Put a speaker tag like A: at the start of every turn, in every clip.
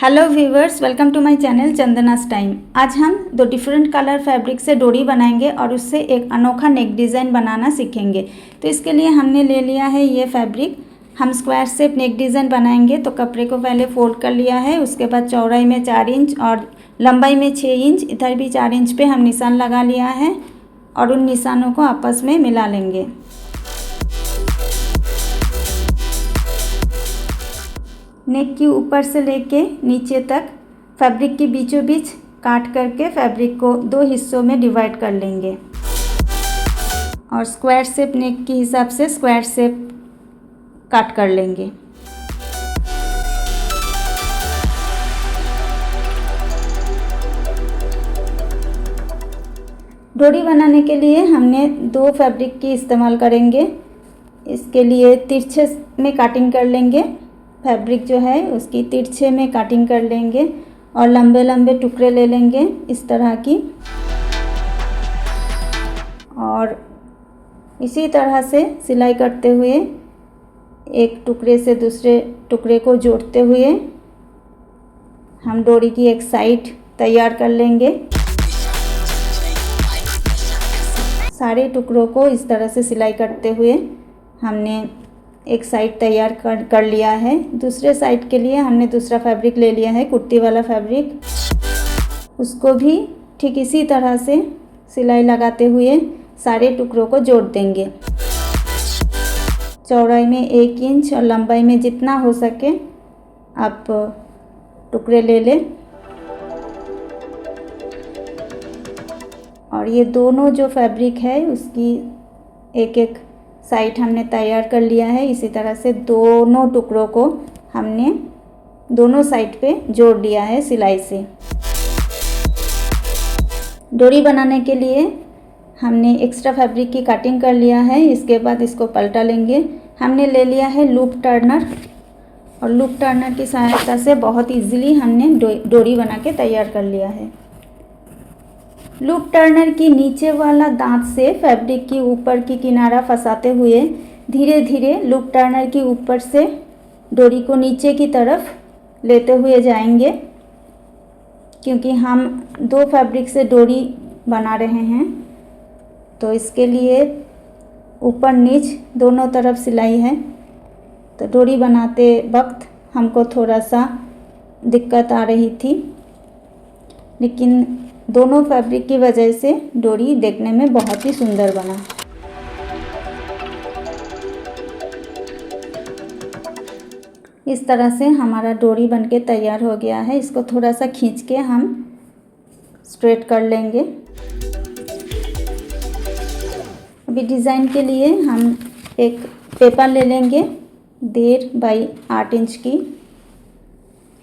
A: Hello viewers, welcome to my channel Chandana's time. आज हम दो डिफरेंट कलर फैब्रिक से डोरी बनाएंगे और उससे एक अनोखा नेक डिज़ाइन बनाना सीखेंगे। तो इसके लिए हमने ले लिया है ये फैब्रिक। हम स्क्वायर शेप नेक डिज़ाइन बनाएंगे तो कपड़े को पहले फोल्ड कर लिया है। उसके बाद चौड़ाई में 4 इंच और लंबाई में 6 इंच, इधर भी 4 इंच पे हम निशान लगा लिया है और उन निशानों को आपस में मिला लेंगे। नेक की ऊपर से लेके नीचे तक फैब्रिक के बीचों बीच काट करके फैब्रिक को 2 हिस्सों में डिवाइड कर लेंगे और स्क्वायर शेप नेक के हिसाब से स्क्वायर शेप काट कर लेंगे। डोरी बनाने के लिए हमने 2 फैब्रिक की इस्तेमाल करेंगे। इसके लिए तिरछे में काटिंग कर लेंगे। फैब्रिक जो है उसकी तिरछे में काटिंग कर लेंगे और लंबे लंबे टुकड़े ले लेंगे इस तरह की, और इसी तरह से सिलाई करते हुए एक टुकड़े से दूसरे टुकड़े को जोड़ते हुए हम डोरी की एक साइड तैयार कर लेंगे। सारे टुकड़ों को इस तरह से सिलाई करते हुए हमने एक साइड तैयार कर लिया है। दूसरे साइड के लिए हमने दूसरा फैब्रिक ले लिया है, कुर्ती वाला फैब्रिक। उसको भी ठीक इसी तरह से सिलाई लगाते हुए सारे टुकड़ों को जोड़ देंगे। चौड़ाई में 1 इंच और लंबाई में जितना हो सके आप टुकड़े ले लें। और ये दोनों जो फैब्रिक है उसकी एक एक साइड हमने तैयार कर लिया है। इसी तरह से दोनों टुकड़ों को हमने दोनों साइड पे जोड़ लिया है सिलाई से। डोरी बनाने के लिए हमने एक्स्ट्रा फैब्रिक की कटिंग कर लिया है। इसके बाद इसको पलटा लेंगे। हमने ले लिया है लूप टर्नर और लूप टर्नर की सहायता से बहुत इजीली हमने डोरी बना के तैयार कर लिया है। लूप टर्नर की नीचे वाला दांत से फैब्रिक की ऊपर की किनारा फंसाते हुए धीरे धीरे लूप टर्नर की ऊपर से डोरी को नीचे की तरफ लेते हुए जाएंगे, क्योंकि हम 2 फैब्रिक से डोरी बना रहे हैं तो इसके लिए ऊपर नीच दोनों तरफ सिलाई है। तो डोरी बनाते वक्त हमको थोड़ा सा दिक्कत आ रही थी, लेकिन दोनों फैब्रिक की वजह से डोरी देखने में बहुत ही सुंदर बना। इस तरह से हमारा डोरी बनके तैयार हो गया है। इसको थोड़ा सा खींच के हम स्ट्रेट कर लेंगे। अभी डिज़ाइन के लिए हम एक पेपर ले लेंगे 1.5 बाई 8 इंच की,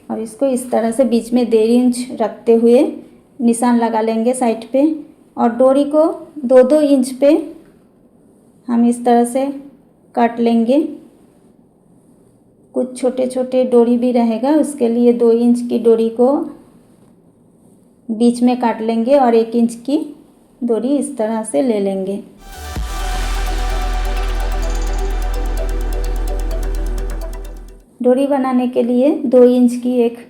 A: और इसको इस तरह से बीच में 1.5 इंच रखते हुए निशान लगा लेंगे साइड पे, और डोरी को 2-2 इंच पे हम इस तरह से काट लेंगे। कुछ छोटे छोटे डोरी भी रहेगा, उसके लिए 2 इंच की डोरी को बीच में काट लेंगे और 1 इंच की डोरी इस तरह से ले लेंगे। डोरी बनाने के लिए 2 इंच की एक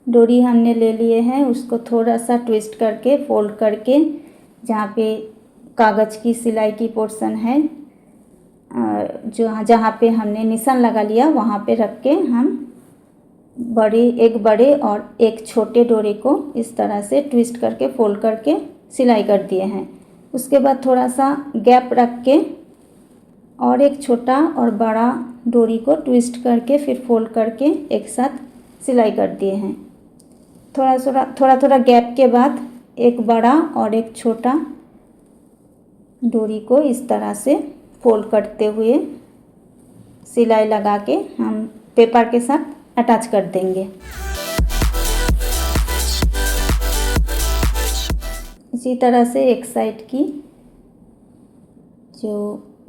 A: डोरी हमने ले लिए हैं। उसको थोड़ा सा ट्विस्ट करके फोल्ड करके जहाँ पे कागज़ की सिलाई की पोर्शन है, जहाँ पे हमने निशान लगा लिया वहाँ पे रख के हम एक बड़े और एक छोटे डोरी को इस तरह से ट्विस्ट करके फोल्ड करके सिलाई कर दिए हैं। उसके बाद थोड़ा सा गैप रख के और एक छोटा और बड़ा डोरी को ट्विस्ट करके फिर फोल्ड करके एक साथ सिलाई कर दिए हैं। थोड़ा गैप के बाद एक बड़ा और एक छोटा डोरी को इस तरह से फोल्ड करते हुए सिलाई लगा के हम पेपर के साथ अटैच कर देंगे। इसी तरह से एक साइड की जो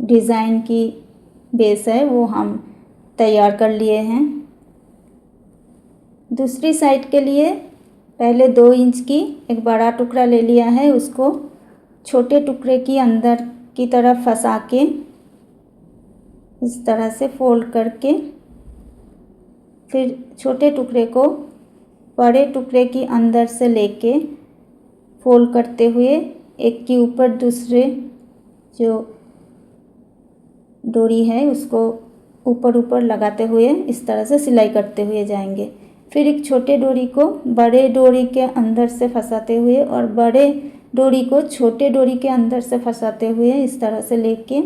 A: डिज़ाइन की बेस है वो हम तैयार कर लिए हैं। दूसरी साइड के लिए पहले 2 इंच की एक बड़ा टुकड़ा ले लिया है। उसको छोटे टुकड़े की अंदर की तरफ फंसा के इस तरह से फोल्ड करके फिर छोटे टुकड़े को बड़े टुकड़े की अंदर से लेके फोल्ड करते हुए एक के ऊपर दूसरे जो डोरी है उसको ऊपर ऊपर लगाते हुए इस तरह से सिलाई करते हुए जाएंगे। फिर एक छोटे डोरी को बड़े डोरी के अंदर से फंसाते हुए और बड़े डोरी को छोटे डोरी के अंदर से फंसाते हुए इस तरह से लेके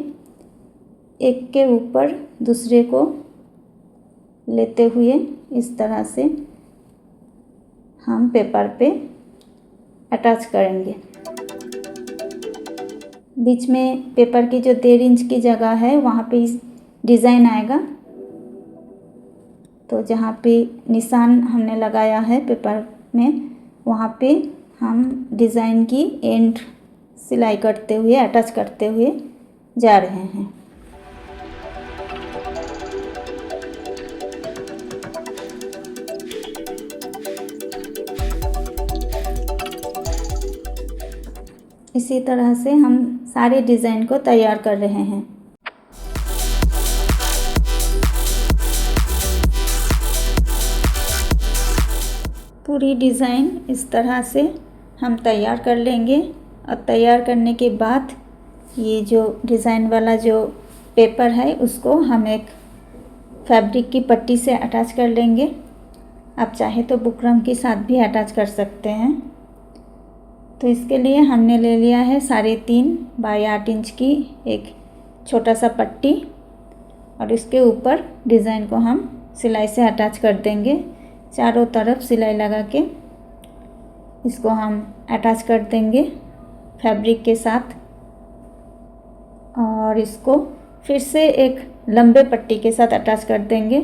A: एक के ऊपर दूसरे को लेते हुए इस तरह से हम पेपर पे अटैच करेंगे। बीच में पेपर की जो 1.5 इंच की जगह है वहाँ पे इस डिज़ाइन आएगा। तो जहाँ पे निशान हमने लगाया है पेपर में वहाँ पे हम डिज़ाइन की एंड सिलाई करते हुए अटैच करते हुए जा रहे हैं। इसी तरह से हम सारे डिज़ाइन को तैयार कर रहे हैं। पूरी डिज़ाइन इस तरह से हम तैयार कर लेंगे और तैयार करने के बाद ये जो डिज़ाइन वाला जो पेपर है उसको हम एक फैब्रिक की पट्टी से अटैच कर लेंगे। आप चाहे तो बुकरम के साथ भी अटैच कर सकते हैं। तो इसके लिए हमने ले लिया है 3.5 बाई 8 इंच की एक छोटा सा पट्टी और इसके ऊपर डिज़ाइन को हम सिलाई से अटैच कर देंगे। चारों तरफ सिलाई लगा के इसको हम अटैच कर देंगे फैब्रिक के साथ और इसको फिर से एक लंबे पट्टी के साथ अटैच कर देंगे।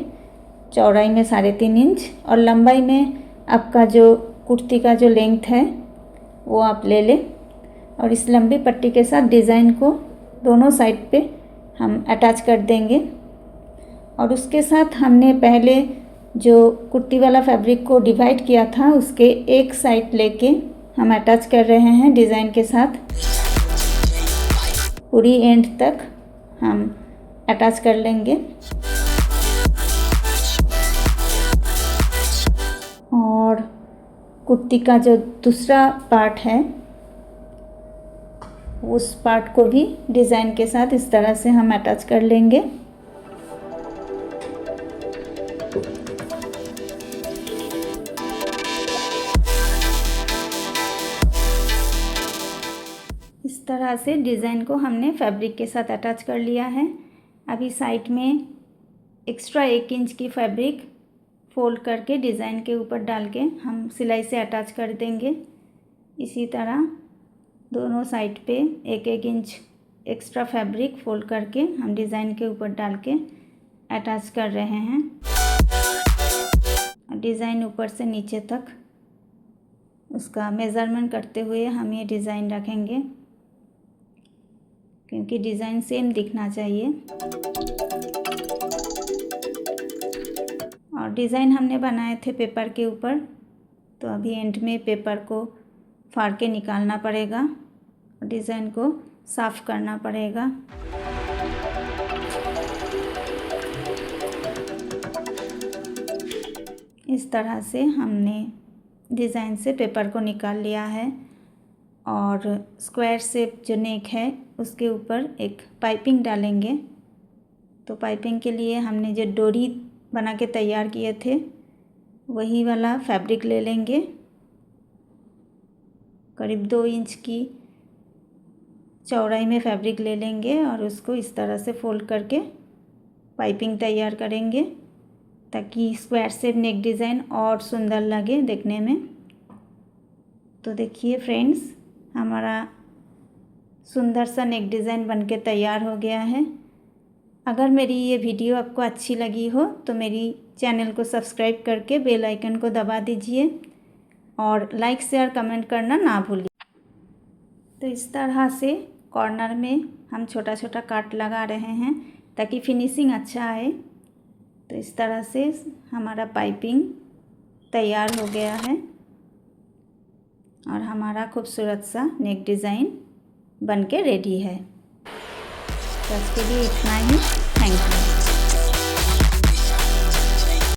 A: चौड़ाई में 3.5 इंच और लंबाई में आपका जो कुर्ती का जो लेंथ है वो आप ले लें और इस लंबी पट्टी के साथ डिज़ाइन को दोनों साइड पे हम अटैच कर देंगे। और उसके साथ हमने पहले जो कुर्ती वाला फैब्रिक को डिवाइड किया था उसके एक साइड लेके हम अटैच कर रहे हैं डिज़ाइन के साथ। पूरी एंड तक हम अटैच कर लेंगे और कुर्ती का जो दूसरा पार्ट है उस पार्ट को भी डिज़ाइन के साथ इस तरह से हम अटैच कर लेंगे। इस तरह से डिज़ाइन को हमने फैब्रिक के साथ अटैच कर लिया है। अभी साइड में एक्स्ट्रा 1 इंच की फैब्रिक फोल्ड करके डिज़ाइन के ऊपर डाल के हम सिलाई से अटैच कर देंगे। इसी तरह दोनों साइड पे 1-1 इंच एक्स्ट्रा फैब्रिक फोल्ड करके हम डिज़ाइन के ऊपर डाल के अटैच कर रहे हैं। डिज़ाइन ऊपर से नीचे तक उसका मेज़रमेंट करते हुए हम ये डिज़ाइन रखेंगे क्योंकि डिज़ाइन सेम दिखना चाहिए। और डिज़ाइन हमने बनाए थे पेपर के ऊपर, तो अभी एंड में पेपर को फाड़ के निकालना पड़ेगा और डिज़ाइन को साफ़ करना पड़ेगा। इस तरह से हमने डिज़ाइन से पेपर को निकाल लिया है और स्क्वायर शेप जो नेक है उसके ऊपर एक पाइपिंग डालेंगे। तो पाइपिंग के लिए हमने जो डोरी बना के तैयार किए थे वही वाला फैब्रिक ले लेंगे। करीब 2 इंच की चौड़ाई में फैब्रिक ले लेंगे और उसको इस तरह से फोल्ड करके पाइपिंग तैयार करेंगे ताकि स्क्वायर शेप नेक डिज़ाइन और सुंदर लगे देखने में। तो देखिए फ्रेंड्स, हमारा सुंदर सा नेक डिज़ाइन बनके तैयार हो गया है। अगर मेरी ये वीडियो आपको अच्छी लगी हो तो मेरी चैनल को सब्सक्राइब करके बेल आइकन को दबा दीजिए और लाइक शेयर कमेंट करना ना भूलिए। तो इस तरह से कॉर्नर में हम छोटा छोटा काट लगा रहे हैं ताकि फिनिशिंग अच्छा आए। तो इस तरह से हमारा पाइपिंग तैयार हो गया है और हमारा खूबसूरत सा नेक डिज़ाइन बनके रेडी है। तो आज के लिए इतना ही। Thank you.